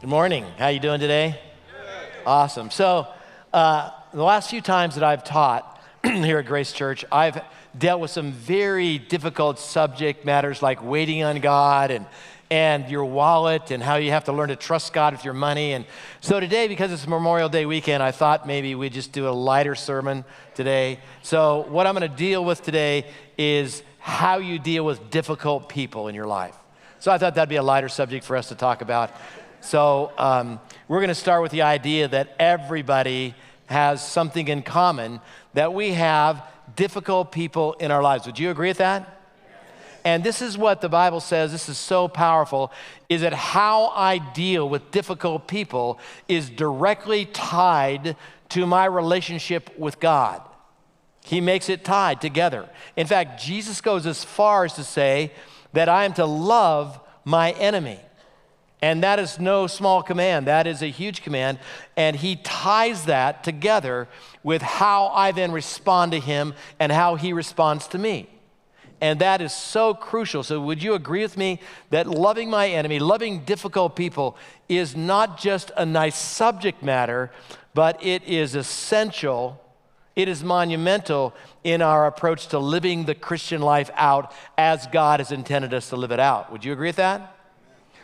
Good morning. How you doing today? Good. Awesome. So the last few times that I've taught here at Grace Church, I've dealt with some very difficult subject matters like waiting on God and your wallet and how you have to learn to trust God with your money. And so today, because it's Memorial Day weekend, I thought maybe we'd just do a lighter sermon today. So what I'm going to deal with today is how you deal with difficult people in your life. So I thought that'd be a lighter subject for us to talk about. So we're going to start with the idea that everybody has something in common, that we have difficult people in our lives. Would you agree with that? And this is what the Bible says, this is so powerful, is that how I deal with difficult people is directly tied to my relationship with God. He makes it tied together. In fact, Jesus goes as far as to say that I am to love my enemy. And that is no small command. That is a huge command. And he ties that together with how I then respond to him and how he responds to me. And that is so crucial. So would you agree with me that loving my enemy, loving difficult people is not just a nice subject matter, but it is essential, it is monumental in our approach to living the Christian life out as God has intended us to live it out. Would you agree with that?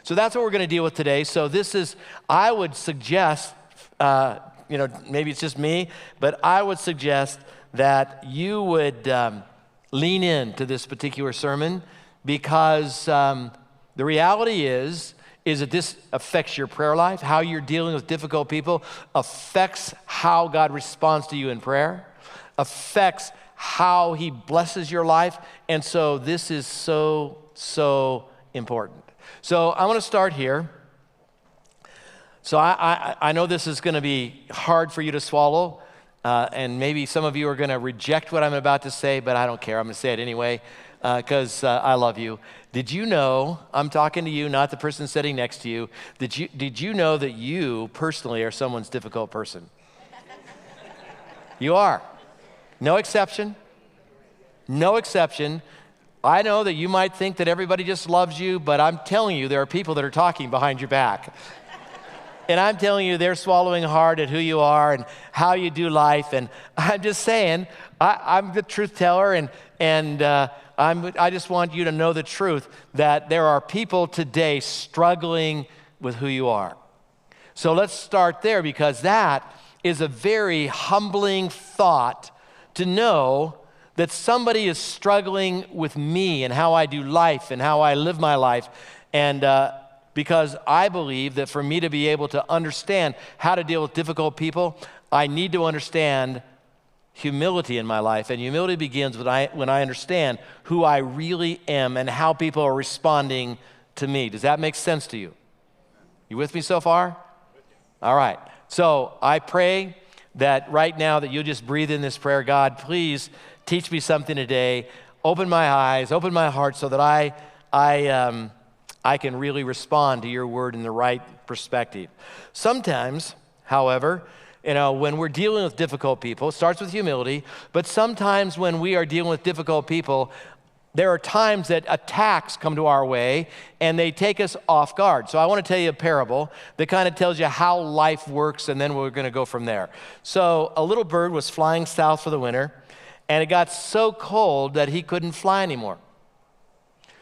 So that's what we're going to deal with today. So this is, I would suggest, maybe it's just me, but I would suggest that you would lean into this particular sermon because the reality is that this affects your prayer life. How you're dealing with difficult people affects how God responds to you in prayer, affects how he blesses your life. And so this is so important. So I want to start here. So I know this is going to be hard for you to swallow, and maybe some of you are going to reject what I'm about to say, but I don't care. I'm going to say it anyway because I love you. Did you know, I'm talking to you, not the person sitting next to you, did you know that you personally are someone's difficult person? You are. No exception. No exception. I know that you might think that everybody just loves you, but I'm telling you, there are people that are talking behind your back. And I'm telling you, they're swallowing hard at who you are and how you do life. And I'm just saying, I'm the truth teller, and I just want you to know the truth, that there are people today struggling with who you are. So let's start there, because that is a very humbling thought to know that somebody is struggling with me and how I do life and how I live my life. And because I believe that for me to be able to understand how to deal with difficult people, I need to understand humility in my life. And humility begins when I understand who I really am and how people are responding to me. Does that make sense to you? You with me so far? All right. So I pray that right now that you'll just breathe in this prayer. God, please teach me something today. Open my eyes, open my heart so that I can really respond to your word in the right perspective. Sometimes, however, when we're dealing with difficult people, it starts with humility, but sometimes when we are dealing with difficult people, there are times that attacks come to our way and they take us off guard. So I want to tell you a parable that kind of tells you how life works, and then we're going to go from there. So a little bird was flying south for the winter, and it got so cold that he couldn't fly anymore.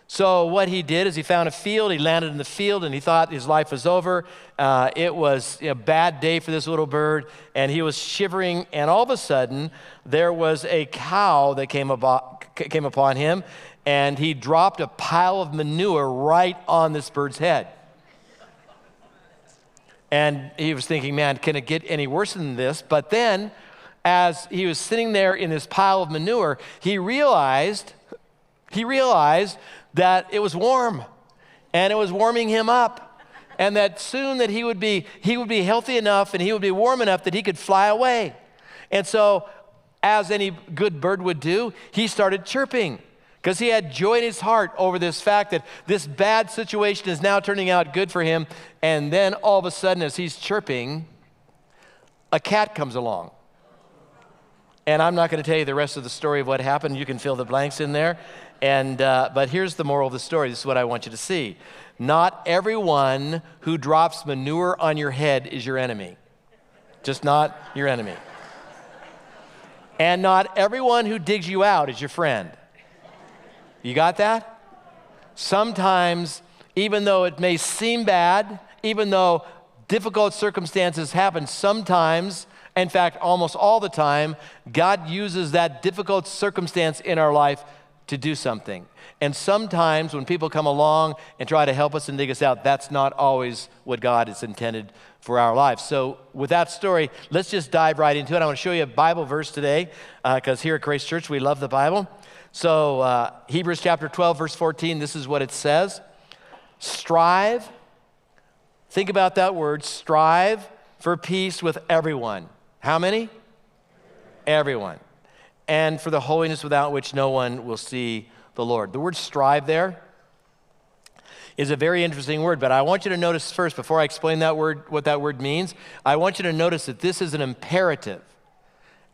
So what he did is he found a field, he landed in the field, and he thought his life was over. It was a bad day for this little bird, and he was shivering, and all of a sudden, there was a cow that came upon him, and he dropped a pile of manure right on this bird's head. And he was thinking, man, can it get any worse than this? But then, as he was sitting there in this pile of manure, he realized that it was warm, and it was warming him up, and that soon that he would be healthy enough and he would be warm enough that he could fly away. And so, as any good bird would do, he started chirping because he had joy in his heart over this fact that this bad situation is now turning out good for him. And then all of a sudden, as he's chirping, a cat comes along. And I'm not going to tell you the rest of the story of what happened. You can fill the blanks in there. But here's the moral of the story. This is what I want you to see. Not everyone who drops manure on your head is your enemy. Just not your enemy. And not everyone who digs you out is your friend. You got that? Sometimes, even though it may seem bad, even though difficult circumstances happen, sometimes, in fact, almost all the time, God uses that difficult circumstance in our life to do something. And sometimes when people come along and try to help us and dig us out, that's not always what God has intended for our lives. So with that story, let's just dive right into it. I want to show you a Bible verse today because here at Grace Church, we love the Bible. So Hebrews chapter 12, verse 14, this is what it says. Strive, think about that word, strive for peace with everyone. How many? Everyone. And for the holiness without which no one will see the Lord. The word strive there is a very interesting word, but I want you to notice first, before I explain that word, what that word means, I want you to notice that this is an imperative,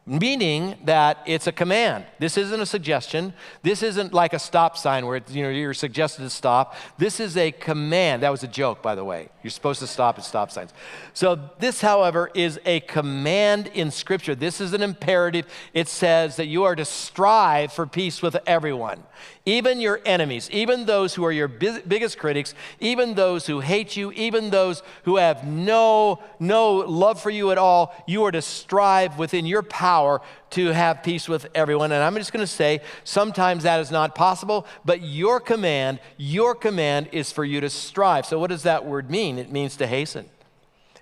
meaning that it's a command. This isn't a suggestion. This isn't like a stop sign where you're suggested to stop. This is a command. That was a joke, by the way. You're supposed to stop at stop signs. So this, however, is a command in Scripture. This is an imperative. It says that you are to strive for peace with everyone, even your enemies, even those who are your biggest critics, even those who hate you, even those who have no love for you at all. You are to strive within your power to have peace with everyone. And I'm just going to say, sometimes that is not possible, but your command is for you to strive. So what does that word mean? It means to hasten.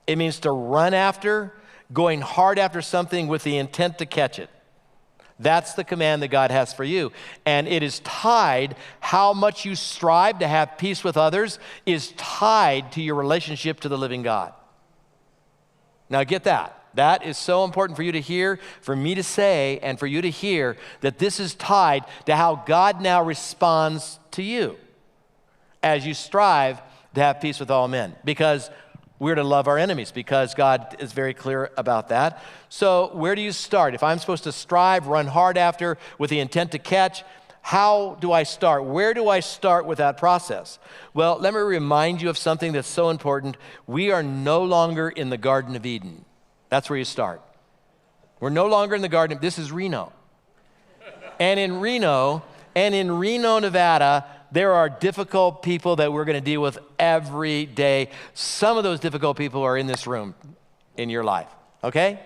It means to run after, going hard after something with the intent to catch it. That's the command that God has for you. And it is tied, how much you strive to have peace with others is tied to your relationship to the living God. Now get that. That is so important for you to hear, for me to say, and for you to hear that this is tied to how God now responds to you as you strive to have peace with all men. Because we're to love our enemies, because God is very clear about that. So where do you start? If I'm supposed to strive, run hard after with the intent to catch, how do I start? Where do I start with that process? Well, let me remind you of something that's so important. We are no longer in the Garden of Eden. That's where you start. We're no longer in the Garden. This is Reno. And in Reno, Nevada, there are difficult people that we're going to deal with every day. Some of those difficult people are in this room in your life, okay?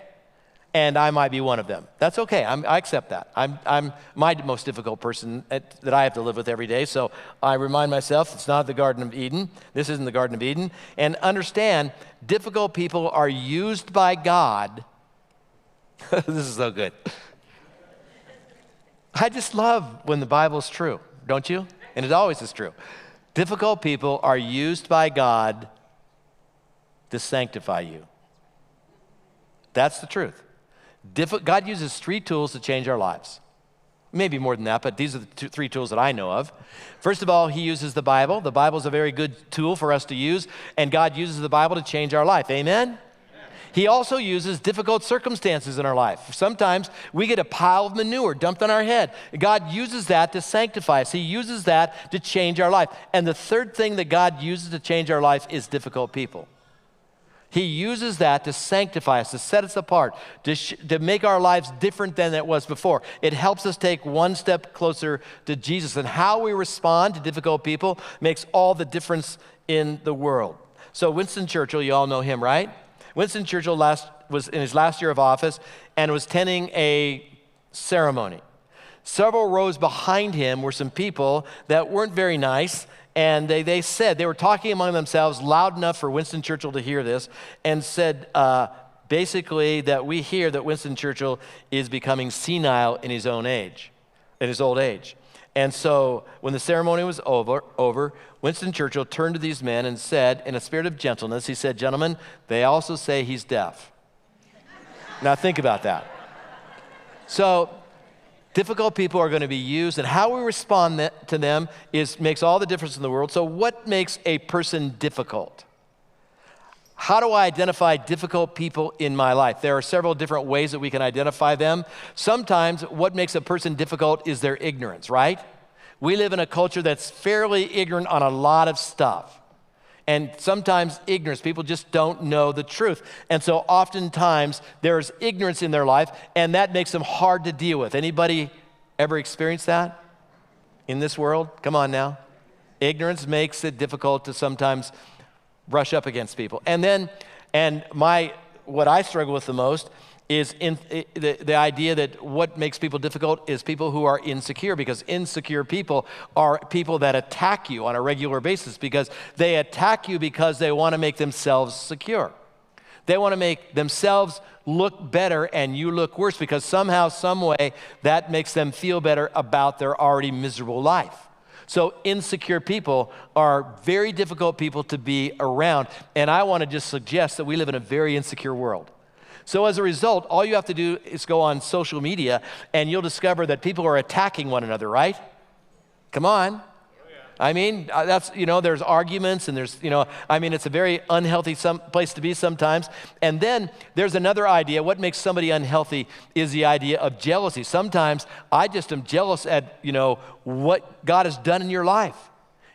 And I might be one of them. That's okay. I accept that. I'm my most difficult person that I have to live with every day. So I remind myself it's not the Garden of Eden. This isn't the Garden of Eden. And understand, difficult people are used by God. This is so good. I just love when the Bible's true, don't you? And it always is true. Difficult people are used by God to sanctify you. That's the truth. God uses 3 tools to change our lives. Maybe more than that, but these are the 3 tools that I know of. First of all, he uses the Bible. The Bible is a very good tool for us to use, and God uses the Bible to change our life. Amen? He also uses difficult circumstances in our life. Sometimes we get a pile of manure dumped on our head. God uses that to sanctify us. He uses that to change our life. And the third thing that God uses to change our life is difficult people. He uses that to sanctify us, to set us apart, to make our lives different than it was before. It helps us take one step closer to Jesus. And how we respond to difficult people makes all the difference in the world. So Winston Churchill, you all know him, right? Winston Churchill was in his last year of office and was tending a ceremony. Several rows behind him were some people that weren't very nice, and they said, they were talking among themselves loud enough for Winston Churchill to hear this, and said basically that we hear that Winston Churchill is becoming senile in his old age. And so when the ceremony was over, Winston Churchill turned to these men and said, in a spirit of gentleness, he said, "Gentlemen, they also say he's deaf." Now think about that. So difficult people are going to be used, and how we respond to them makes all the difference in the world. So what makes a person difficult? How do I identify difficult people in my life? There are several different ways that we can identify them. Sometimes what makes a person difficult is their ignorance, right? We live in a culture that's fairly ignorant on a lot of stuff. and sometimes ignorance. People just don't know the truth. And so oftentimes there's ignorance in their life, and that makes them hard to deal with. Anybody ever experienced that in this world? Come on now. Ignorance makes it difficult to sometimes brush up against people. What I struggle with the most is the idea that what makes people difficult is people who are insecure, because insecure people are people that attack you on a regular basis, because they attack you because they want to make themselves secure. They want to make themselves look better and you look worse, because somehow, some way, that makes them feel better about their already miserable life. So insecure people are very difficult people to be around, and I want to just suggest that we live in a very insecure world. So as a result, all you have to do is go on social media and you'll discover that people are attacking one another, right? Come on. I mean, there's arguments and it's a very unhealthy place to be sometimes. And then there's another idea. What makes somebody unhealthy is the idea of jealousy. Sometimes I just am jealous at, what God has done in your life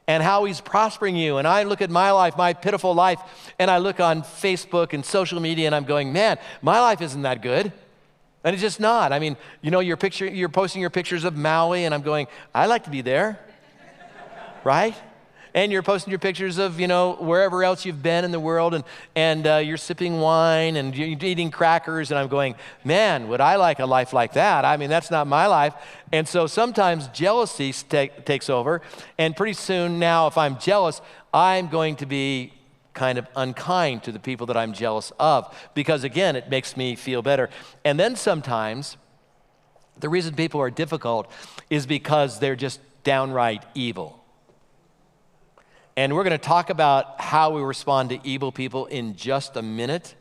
and how he's prospering you. And I look at my life, my pitiful life, and I look on Facebook and social media and I'm going, man, my life isn't that good. And it's just not. I mean, you're posting your pictures of Maui and I'm going, I'd like to be there. Right? And you're posting your pictures of, wherever else you've been in the world, and you're sipping wine and you're eating crackers, and I'm going, man, would I like a life like that? I mean, that's not my life. And so sometimes jealousy takes over, and pretty soon now, if I'm jealous, I'm going to be kind of unkind to the people that I'm jealous of, because again, it makes me feel better. And then sometimes, the reason people are difficult is because they're just downright evil. And we're going to talk about how we respond to evil people in just a minute.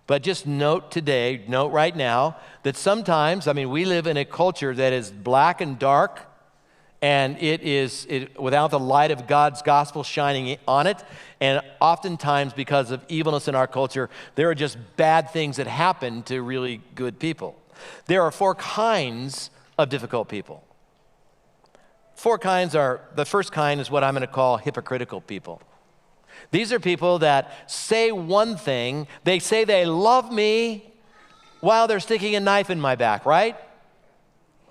But just note right now, that sometimes, we live in a culture that is black and dark, and without the light of God's gospel shining on it. And oftentimes, because of evilness in our culture, there are just bad things that happen to really good people. There are 4 kinds of difficult people. 4 kinds the first kind is what I'm going to call hypocritical people. These are people that say one thing, they say they love me while they're sticking a knife in my back, right?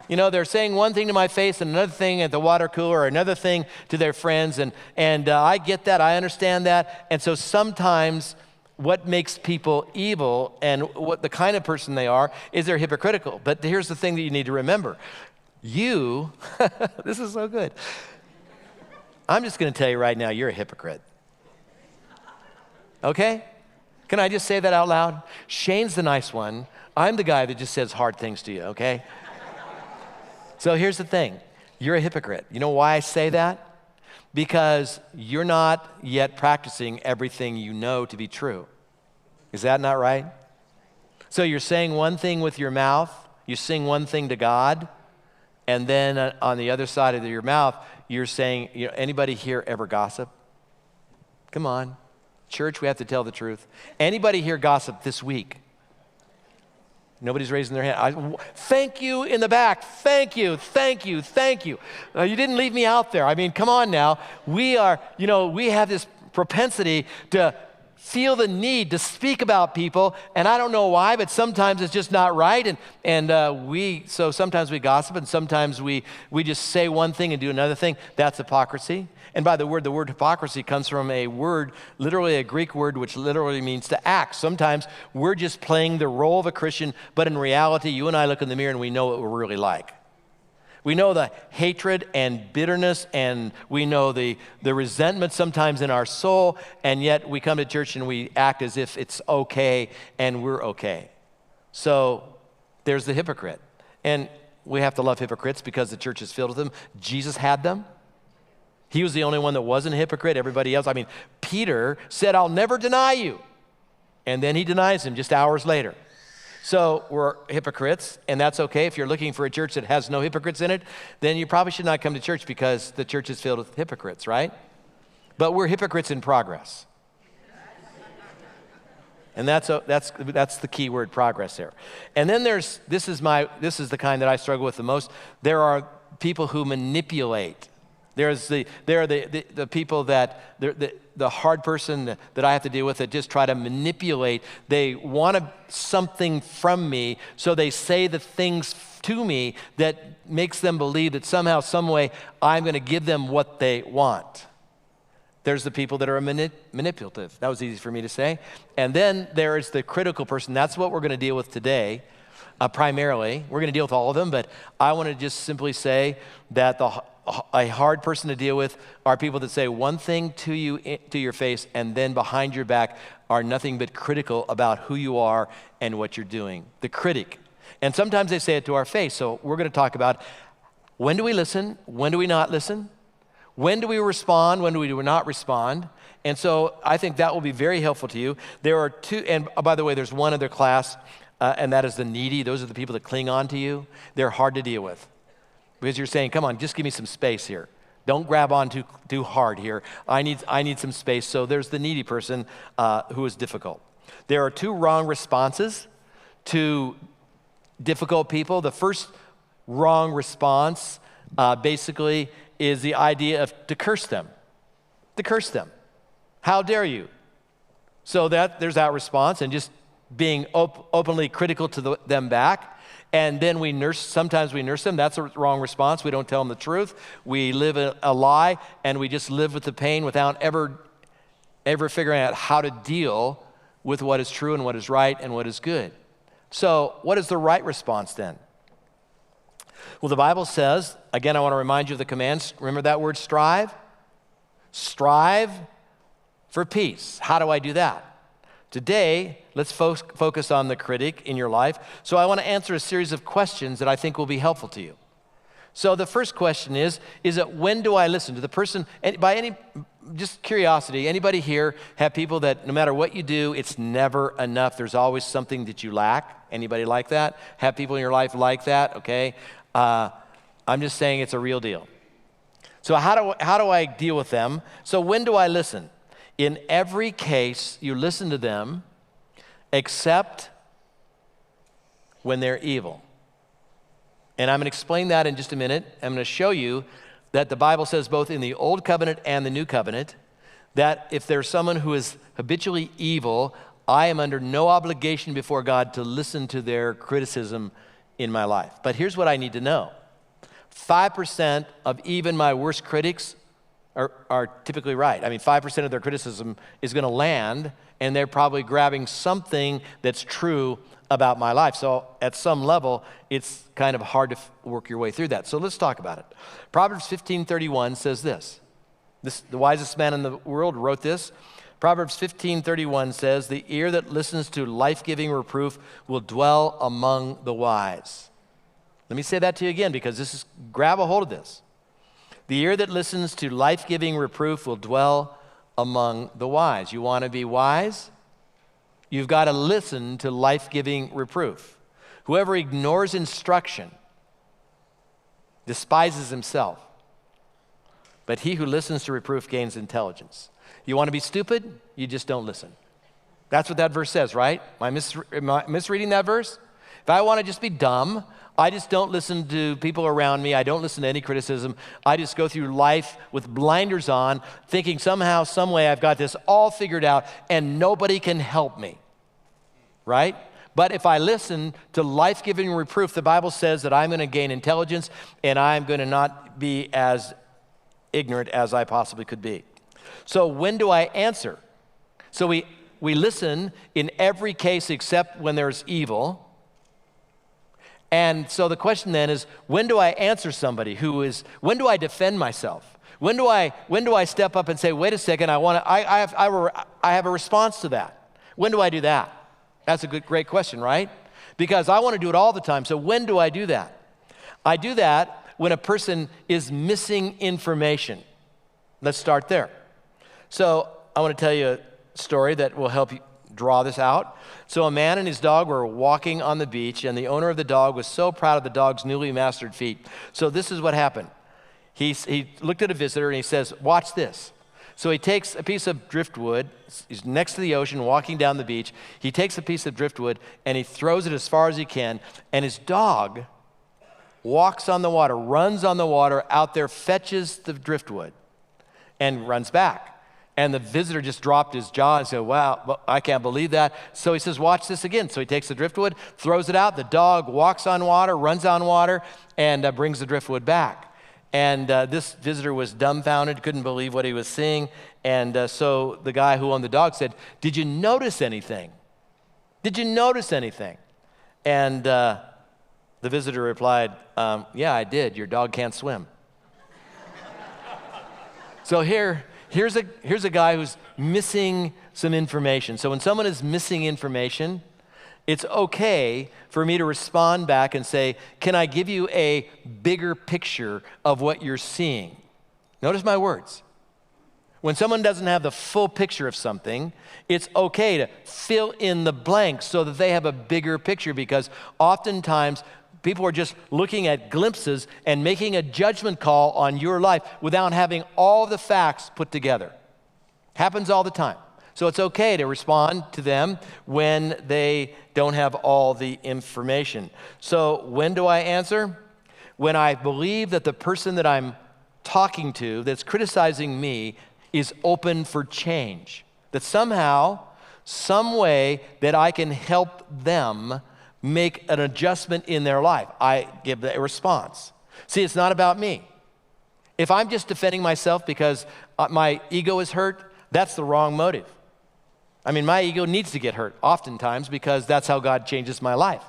They're saying one thing to my face and another thing at the water cooler, or another thing to their friends, and I get that, I understand that. And so sometimes what makes people evil and what the kind of person they are is they're hypocritical. But here's the thing that you need to remember. This is so good. I'm just going to tell you right now, you're a hypocrite. Okay? Can I just say that out loud? Shane's the nice one. I'm the guy that just says hard things to you, okay? So here's the thing. You're a hypocrite. You know why I say that? Because you're not yet practicing everything you know to be true. Is that not right? So you're saying one thing with your mouth, you sing one thing to God, and then on the other side of your mouth, you're saying, anybody here ever gossip? Come on. Church, we have to tell the truth. Anybody here gossip this week? Nobody's raising their hand. Thank you in the back. Thank you, thank you, thank you. You didn't leave me out there. Come on now. We have this propensity to feel the need to speak about people, and I don't know why, but sometimes it's just not right, so sometimes we gossip, and sometimes we just say one thing and do another thing. That's hypocrisy. And by the word hypocrisy comes from a word, literally a Greek word, which literally means to act. Sometimes we're just playing the role of a Christian, but in reality, you and I look in the mirror and we know what we're really like. We know the hatred and bitterness, and we know the resentment sometimes in our soul, and yet we come to church and we act as if it's okay and we're okay. So there's the hypocrite. And we have to love hypocrites because the church is filled with them. Jesus had them. He was the only one that wasn't a hypocrite. Everybody else, Peter said, I'll never deny you. And then he denies him just hours later. So we're hypocrites, and that's okay. If you're looking for a church that has no hypocrites in it, then you probably should not come to church, because the church is filled with hypocrites, right? But we're hypocrites in progress. And that's the key word, progress there. And then this is the kind that I struggle with the most. There are people who manipulate There are the people that, the hard person that I have to deal with that just try to manipulate. They want something from me, so they say the things to me that makes them believe that somehow, some way, I'm going to give them what they want. There's the people that are manipulative. That was easy for me to say. And then there is the critical person. That's what we're going to deal with today, primarily. We're going to deal with all of them, but I want to just simply say that a hard person to deal with are people that say one thing to you, to your face, and then behind your back are nothing but critical about who you are and what you're doing. The critic. And sometimes they say it to our face. So we're going to talk about, when do we listen? When do we not listen? When do we respond? When do we not respond? And so I think that will be very helpful to you. There are two, and by the way, there's one other class, and that is the needy. Those are the people that cling on to you. They're hard to deal with because you're saying, come on, just give me some space here. Don't grab on too hard here. I need some space. So there's the needy person who is difficult. There are two wrong responses to difficult people. The first wrong response basically is the idea of to curse them. To curse them. How dare you? So there's that response, and just being openly critical to them back. And then sometimes we nurse them. That's a wrong response. We don't tell them the truth. We live a lie, and we just live with the pain without ever figuring out how to deal with what is true and what is right and what is good. So what is the right response then? Well, the Bible says, again, I want to remind you of the commands. Remember that word strive? Strive for peace. How do I do that? Today, let's focus on the critic in your life. So I want to answer a series of questions that I think will be helpful to you. So the first question is it when do I listen to the person? And just curiosity, anybody here have people that no matter what you do, it's never enough? There's always something that you lack. Anybody like that? Have people in your life like that? Okay. I'm just saying it's a real deal. So how do I deal with them? So when do I listen? In every case, you listen to them, except when they're evil. And I'm going to explain that in just a minute. I'm going to show you that the Bible says both in the Old Covenant and the New Covenant that if there's someone who is habitually evil, I am under no obligation before God to listen to their criticism in my life. But here's what I need to know. 5% of even my worst critics are typically right. I mean, 5% of their criticism is going to land, and they're probably grabbing something that's true about my life. So at some level, it's kind of hard to work your way through that. So let's talk about it. Proverbs 15:31 says this. The wisest man in the world wrote this. Proverbs 15:31 says, "The ear that listens to life-giving reproof will dwell among the wise." Let me say that to you again, because grab a hold of this. The ear that listens to life-giving reproof will dwell among the wise. You want to be wise? You've got to listen to life-giving reproof. Whoever ignores instruction despises himself, but he who listens to reproof gains intelligence. You want to be stupid? You just don't listen. That's what that verse says, right? Am I misreading that verse? If I want to just be dumb, I just don't listen to people around me. I don't listen to any criticism. I just go through life with blinders on, thinking somehow, some way I've got this all figured out and nobody can help me, right? But if I listen to life-giving reproof, the Bible says that I'm going to gain intelligence and I'm going to not be as ignorant as I possibly could be. So when do I answer? So we listen in every case except when there's evil. And so the question then is, when do I answer somebody when do I defend myself? When do I step up and say, wait a second, I have a response to that? When do I do that? That's a great question, right? Because I want to do it all the time. So when do I do that? I do that when a person is missing information. Let's start there. So I want to tell you a story that will help you draw this out. So a man and his dog were walking on the beach, and the owner of the dog was so proud of the dog's newly mastered feat. So this is what happened. He looked at a visitor and he says, watch this. So he takes a piece of driftwood. He's next to the ocean, walking down the beach. He takes a piece of driftwood and he throws it as far as he can, and his dog walks on the water, runs on the water out there, fetches the driftwood, and runs back. And the visitor just dropped his jaw and said, wow, I can't believe that. So he says, watch this again. So he takes the driftwood, throws it out. The dog walks on water, runs on water, and brings the driftwood back. And this visitor was dumbfounded, couldn't believe what he was seeing. And so the guy who owned the dog said, did you notice anything? Did you notice anything? And the visitor replied, yeah, I did. Your dog can't swim. So here's a guy who's missing some information. So when someone is missing information, it's okay for me to respond back and say, can I give you a bigger picture of what you're seeing? Notice my words. When someone doesn't have the full picture of something, it's okay to fill in the blanks so that they have a bigger picture, because oftentimes people are just looking at glimpses and making a judgment call on your life without having all the facts put together. Happens all the time. So it's okay to respond to them when they don't have all the information. So when do I answer? When I believe that the person that I'm talking to that's criticizing me is open for change. That somehow, some way that I can help them make an adjustment in their life. I give a response. See, it's not about me. If I'm just defending myself because my ego is hurt, that's the wrong motive. I mean, my ego needs to get hurt oftentimes because that's how God changes my life.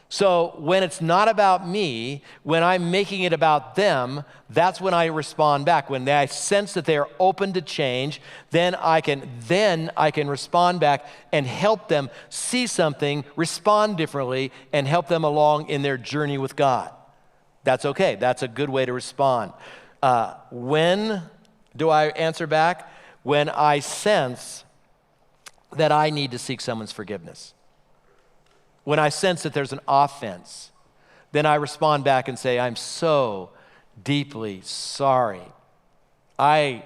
So when it's not about me, when I'm making it about them, that's when I respond back. When I sense that they are open to change, then I can respond back and help them see something, respond differently, and help them along in their journey with God. That's okay. That's a good way to respond. When do I answer back? When I sense that I need to seek someone's forgiveness. When I sense that there's an offense, then I respond back and say, I'm so deeply sorry. I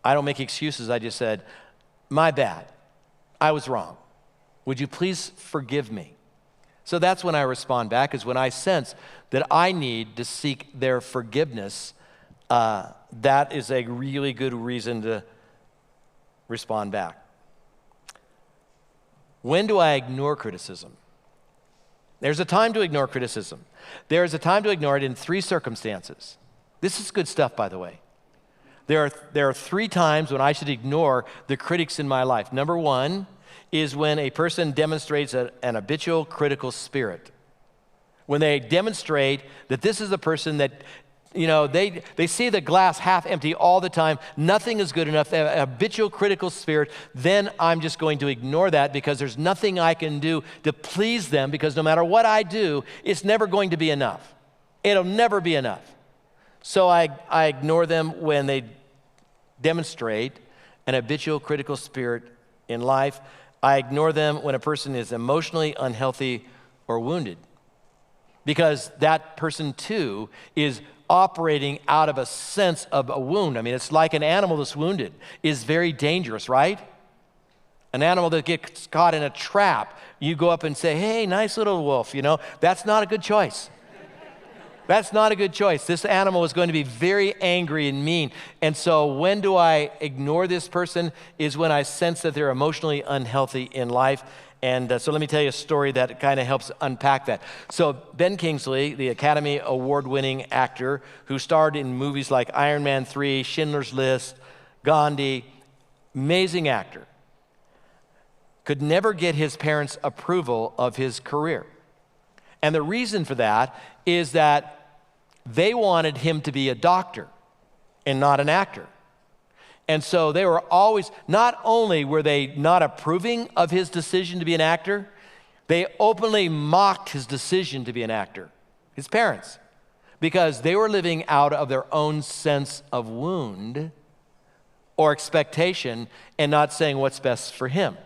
don't make excuses. I just said, my bad. I was wrong. Would you please forgive me? So that's when I respond back, is when I sense that I need to seek their forgiveness. That is a really good reason to respond back. When do I ignore criticism? There's a time to ignore criticism. There's a time to ignore it in 3 circumstances. This is good stuff, by the way. There are 3 times when I should ignore the critics in my life. Number 1 is when a person demonstrates an habitual critical spirit. When they demonstrate that this is a person that, they see the glass half empty all the time. Nothing is good enough. They have a habitual critical spirit. Then I'm just going to ignore that because there's nothing I can do to please them, because no matter what I do, it's never going to be enough. It'll never be enough. So I ignore them when they demonstrate an habitual critical spirit in life. I ignore them when a person is emotionally unhealthy or wounded, because that person too is operating out of a sense of a wound. I mean, it's like an animal that's wounded is very dangerous, right? An animal that gets caught in a trap, you go up and say, hey, nice little wolf, that's not a good choice. That's not a good choice. This animal is going to be very angry and mean. And so when do I ignore this person is when I sense that they're emotionally unhealthy in life. And so let me tell you a story that kind of helps unpack that. So Ben Kingsley, the Academy Award-winning actor who starred in movies like Iron Man 3, Schindler's List, Gandhi, amazing actor, could never get his parents' approval of his career. And the reason for that is that they wanted him to be a doctor and not an actor. And so they were always, not only were they not approving of his decision to be an actor, they openly mocked his decision to be an actor, his parents, because they were living out of their own sense of wound or expectation and not saying what's best for him.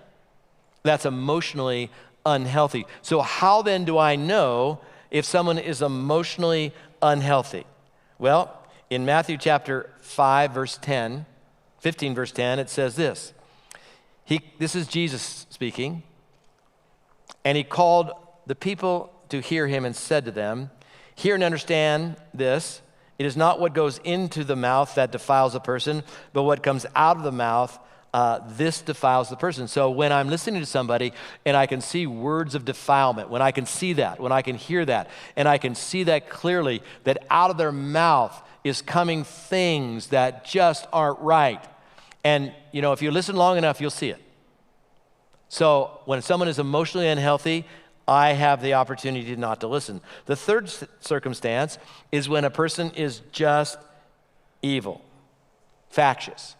That's emotionally unhealthy. So how then do I know if someone is emotionally unhealthy? Well, in Matthew chapter 5, verse 10, 15 verse 10, it says this. This is Jesus speaking, and he called the people to hear him and said to them, Hear and understand this. It is not what goes into the mouth that defiles a person, but what comes out of the mouth, this defiles the person. So when I'm listening to somebody and I can see words of defilement, when I can see that, when I can hear that, and I can see that clearly, that out of their mouth is coming things that just aren't right. And, if you listen long enough, you'll see it. So when someone is emotionally unhealthy, I have the opportunity not to listen. The third circumstance is when a person is just evil, factious.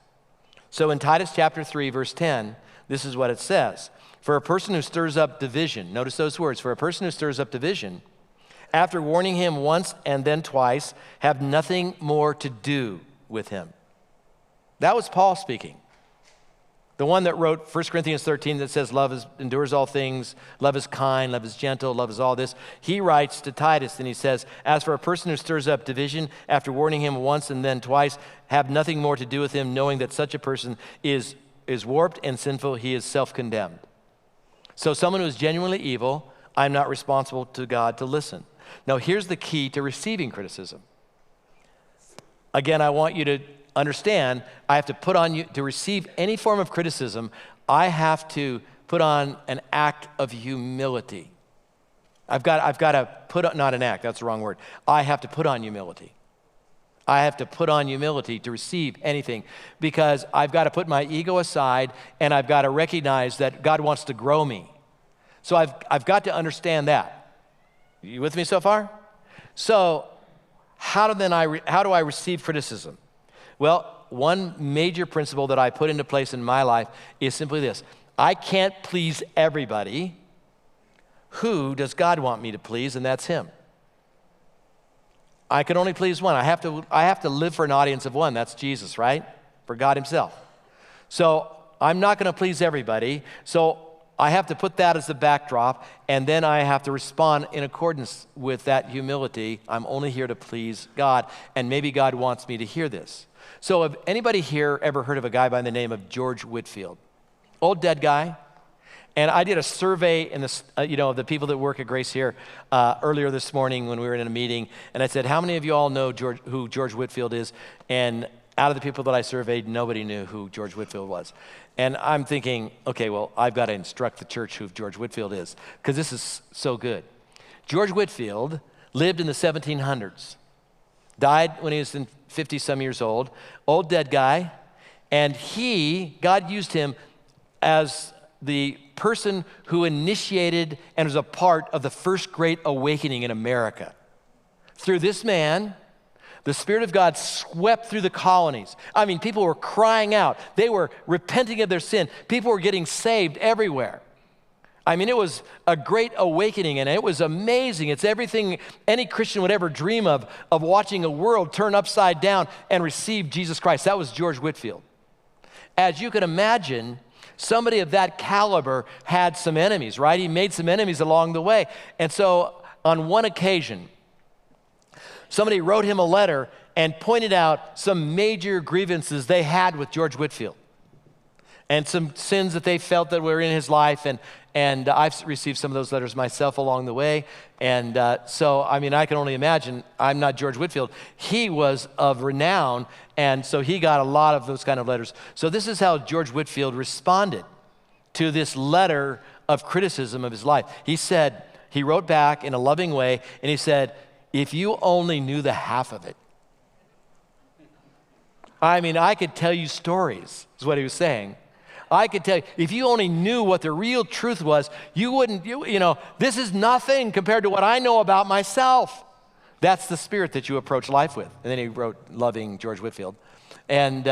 So in Titus chapter 3, verse 10, this is what it says. For a person who stirs up division, notice those words, for a person who stirs up division, after warning him once and then twice, have nothing more to do with him. That was Paul speaking. The one that wrote 1 Corinthians 13 that says endures all things, love is kind, love is gentle, love is all this. He writes to Titus and he says, as for a person who stirs up division, after warning him once and then twice, have nothing more to do with him, knowing that such a person is warped and sinful, he is self-condemned. So someone who is genuinely evil, I'm not responsible to God to listen. Now here's the key to receiving criticism. Again, I want you to understand, I have to put on you, to receive any form of criticism, I have to put on an act of humility. I've got to put on, not an act, that's the wrong word. I have to put on humility. I have to put on humility to receive anything because I've got to put my ego aside and I've got to recognize that God wants to grow me. So I've got to understand that. You with me so far? So how do I receive criticism? Well, one major principle that I put into place in my life is simply this. I can't please everybody. Who does God want me to please? And that's him. I can only please one. I have to live for an audience of one. That's Jesus, right? For God himself. So I'm not going to please everybody. So I have to put that as the backdrop, and then I have to respond in accordance with that humility. I'm only here to please God, and maybe God wants me to hear this. So have anybody here ever heard of a guy by the name of George Whitefield? Old dead guy. And I did a survey in this, of the people that work at Grace here earlier this morning when we were in a meeting. And I said, how many of you all know who George Whitefield is? And out of the people that I surveyed, nobody knew who George Whitefield was. And I'm thinking, okay, well, I've got to instruct the church who George Whitefield is because this is so good. George Whitefield lived in the 1700s, died when he was 50-some years old dead guy, and God used him as the person who initiated and was a part of the first great awakening in America. Through this man, the Spirit of God swept through the colonies. I mean, people were crying out. They were repenting of their sin. People were getting saved everywhere. I mean, it was a great awakening, and it was amazing. It's everything any Christian would ever dream of watching a world turn upside down and receive Jesus Christ. That was George Whitefield. As you can imagine, somebody of that caliber had some enemies, right? He made some enemies along the way. And so on one occasion, somebody wrote him a letter and pointed out some major grievances they had with George Whitefield and some sins that they felt that were in his life. And I've received some of those letters myself along the way. And so, I mean, I can only imagine. I'm not George Whitefield. He was of renown, and so he got a lot of those kind of letters. So this is how George Whitefield responded to this letter of criticism of his life. He wrote back in a loving way, and he said, if you only knew the half of it. I mean, I could tell you stories, is what he was saying. I could tell you, if you only knew what the real truth was, you wouldn't, this is nothing compared to what I know about myself. That's the spirit that you approach life with. And then he wrote, loving George Whitefield. And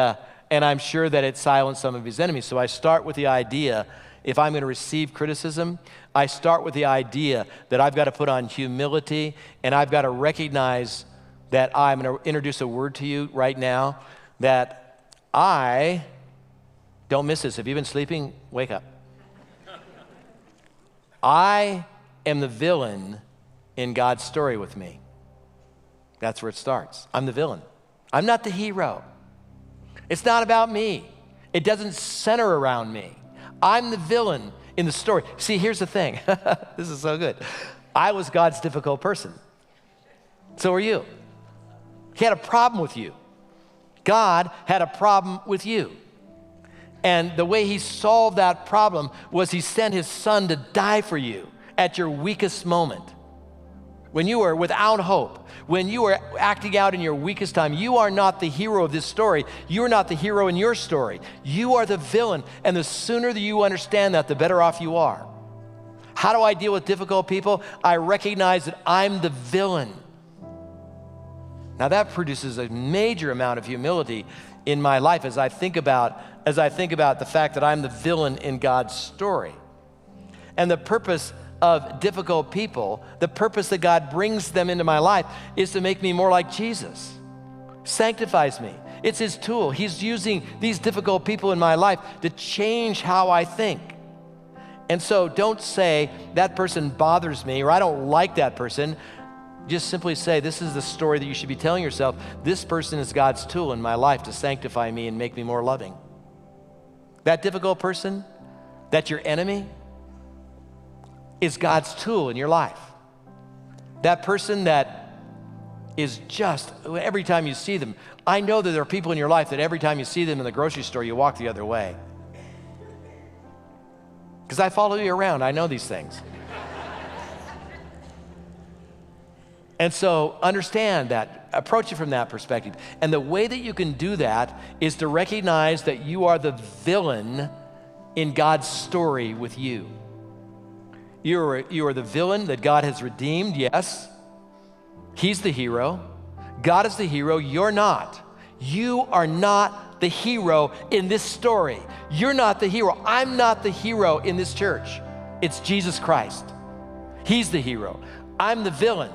I'm sure that it silenced some of his enemies. So I start with the idea, if I'm going to receive criticism, I start with the idea that I've got to put on humility and I've got to recognize that I'm going to introduce a word to you right now that don't miss this. Have you been sleeping? Wake up. I am the villain in God's story with me. That's where it starts. I'm the villain. I'm not the hero. It's not about me. It doesn't center around me. I'm the villain in the story. See, here's the thing. This is so good. I was God's difficult person. So are you. He had a problem with you. God had a problem with you. And the way he solved that problem was he sent his son to die for you at your weakest moment. When you were without hope, when you were acting out in your weakest time, you are not the hero of this story. You are not the hero in your story. You are the villain. And the sooner that you understand that, the better off you are. How do I deal with difficult people? I recognize that I'm the villain. Now that produces a major amount of humility in my life as I think about the fact that I'm the villain in God's story. And the purpose of difficult people, the purpose that God brings them into my life is to make me more like Jesus. Sanctifies me. It's his tool. He's using these difficult people in my life to change how I think. And so don't say that person bothers me or I don't like that person. Just simply say, this is the story that you should be telling yourself. This person is God's tool in my life to sanctify me and make me more loving. That difficult person, that's your enemy, is God's tool in your life. That person that is just, every time you see them, I know that there are people in your life that every time you see them in the grocery store, you walk the other way. Because I follow you around, I know these things. And so understand that, approach it from that perspective. And the way that you can do that is to recognize that you are the villain in God's story with you. You are the villain that God has redeemed, yes. He's the hero. God is the hero, you're not. You are not the hero in this story. You're not the hero. I'm not the hero in this church. It's Jesus Christ. He's the hero. I'm the villain.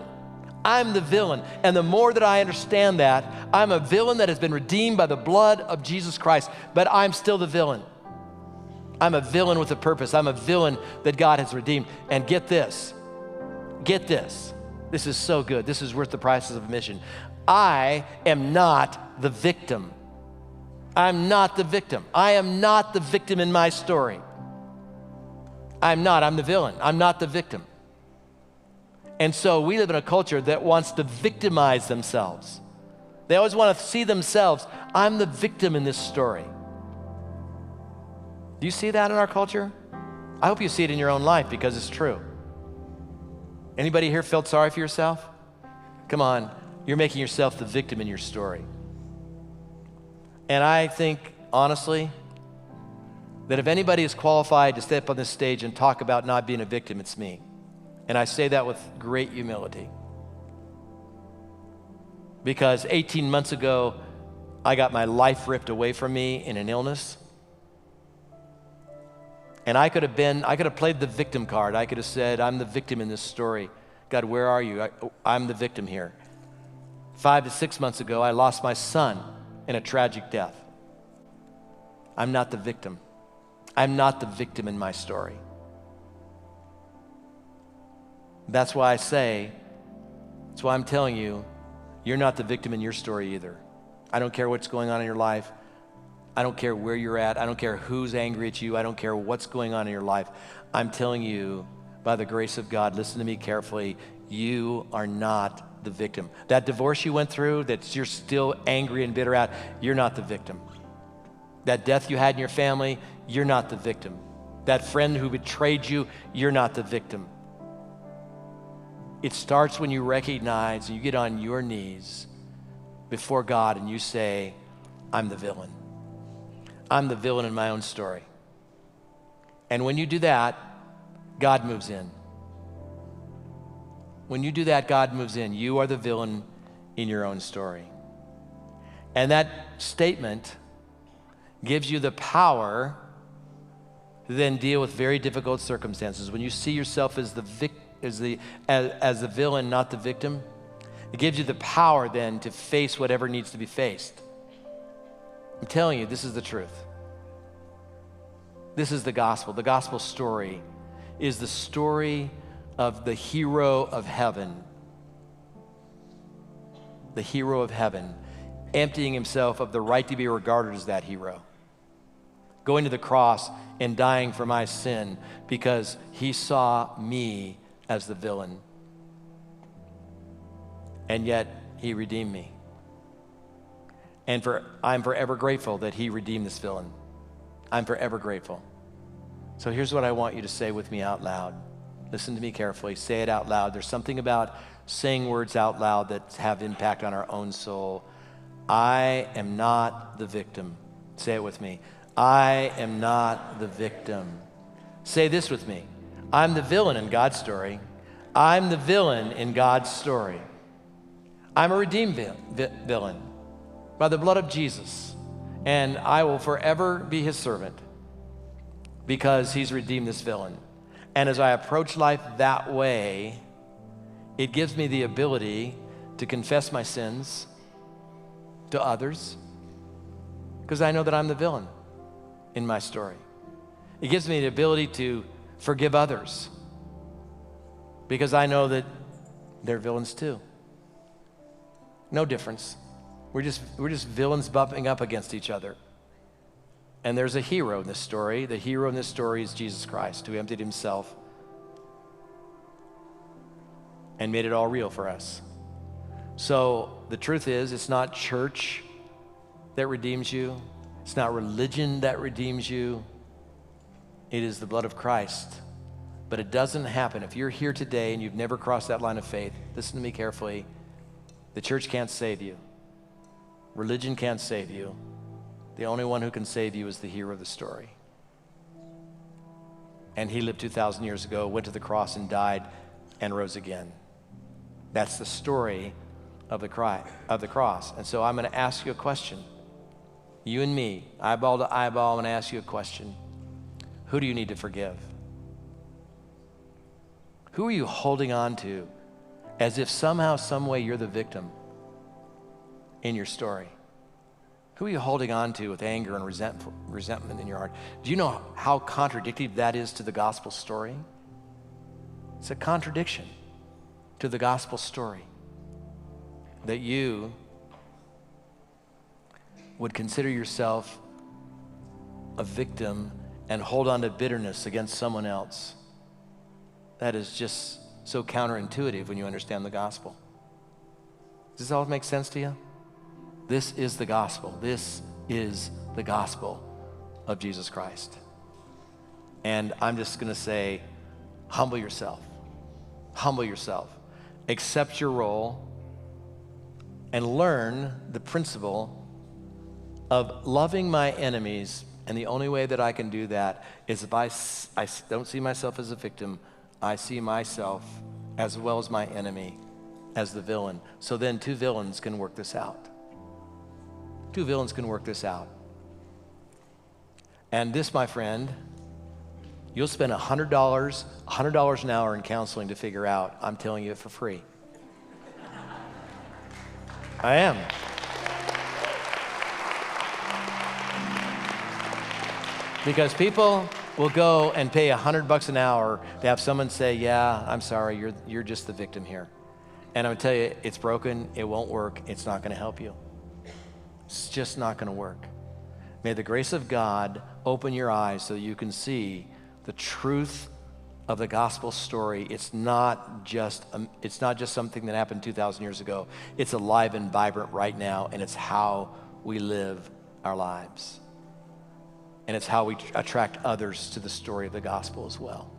I'm the villain. And the more that I understand that, I'm a villain that has been redeemed by the blood of Jesus Christ, but I'm still the villain. I'm a villain with a purpose. I'm a villain that God has redeemed. And get this. This is so good. This is worth the prices of admission. I am not the victim. I'm not the victim. I am not the victim in my story. I'm the villain. I'm not the victim. And so we live in a culture that wants to victimize themselves. They always want to see themselves, I'm the victim in this story. Do you see that in our culture? I hope you see it in your own life because it's true. Anybody here felt sorry for yourself? Come on, you're making yourself the victim in your story. And I think, honestly, that if anybody is qualified to step on this stage and talk about not being a victim, it's me. And I say that with great humility. Because 18 months ago, I got my life ripped away from me in an illness. And I could have played the victim card. I could have said, I'm the victim in this story. God, where are you? I'm the victim here. 5 to 6 months ago, I lost my son in a tragic death. I'm not the victim. I'm not the victim in my story. That's why I'm telling you, you're not the victim in your story either. I don't care what's going on in your life. I don't care where you're at. I don't care who's angry at you. I don't care what's going on in your life. I'm telling you, by the grace of God, listen to me carefully, you are not the victim. That divorce you went through, that you're still angry and bitter at, you're not the victim. That death you had in your family, you're not the victim. That friend who betrayed you, you're not the victim. It starts when you recognize and you get on your knees before God and you say, I'm the villain. I'm the villain in my own story. And when you do that, God moves in. When you do that, God moves in. You are the villain in your own story. And that statement gives you the power to then deal with very difficult circumstances. When you see yourself as the villain, not the victim, it gives you the power then to face whatever needs to be faced. I'm telling you, this is the truth. This is the gospel. The gospel story is the story of the hero of heaven. The hero of heaven, emptying himself of the right to be regarded as that hero. Going to the cross and dying for my sin because he saw me as the villain. and yet he redeemed me. And I'm forever grateful that he redeemed this villain. I'm forever grateful. So here's what I want you to say with me out loud. Listen to me carefully. Say it out loud. There's something about saying words out loud that have impact on our own soul. I am not the victim. Say it with me. I am not the victim. Say this with me. I'm the villain in God's story. I'm the villain in God's story. I'm a redeemed villain by the blood of Jesus, and I will forever be his servant because he's redeemed this villain. And as I approach life that way, it gives me the ability to confess my sins to others because I know that I'm the villain in my story. It gives me the ability to forgive others because I know that they're villains too. No difference. We're just villains bumping up against each other. And there's a hero in this story. The hero in this story is Jesus Christ, who emptied himself and made it all real for us. So the truth is, it's not church that redeems you. It's not religion that redeems you. It is the blood of Christ. But it doesn't happen. If you're here today and you've never crossed that line of faith, listen to me carefully. The church can't save you. Religion can't save you. The only one who can save you is the hero of the story. And he lived 2,000 years ago, went to the cross and died and rose again. That's the story of the cross. And so I'm going to ask you a question. You and me, eyeball to eyeball, I'm going to ask you a question. Who do you need to forgive? Who are you holding on to as if somehow, some way you're the victim in your story? Who are you holding on to with anger and resentment in your heart? Do you know how contradictory that is to the gospel story? It's a contradiction to the gospel story that you would consider yourself a victim and hold on to bitterness against someone else. That is just so counterintuitive when you understand the gospel. Does this all make sense to you? This is the gospel. This is the gospel of Jesus Christ. And I'm just going to say, humble yourself. Humble yourself. Accept your role and learn the principle of loving my enemies. And the only way that I can do that is if I don't see myself as a victim, I see myself as well as my enemy as the villain. So then two villains can work this out. Two villains can work this out. And this, my friend, you'll spend $100 an hour in counseling to figure out. I'm telling you it for free. I am. Because people will go and pay $100 an hour to have someone say, yeah, I'm sorry, you're just the victim here. And I'm gonna tell you, it's broken, it won't work, it's not gonna help you. It's just not gonna work. May the grace of God open your eyes so you can see the truth of the gospel story. It's not just something that happened 2,000 years ago. It's alive and vibrant right now, and it's how we live our lives. And it's how we attract others to the story of the gospel as well.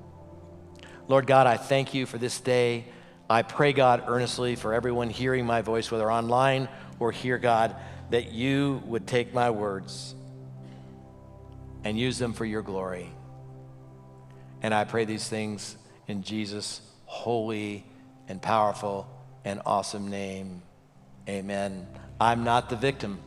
Lord God, I thank you for this day. I pray, God, earnestly for everyone hearing my voice, whether online or here, God, that you would take my words and use them for your glory. And I pray these things in Jesus' holy and powerful and awesome name. Amen. I'm not the victim.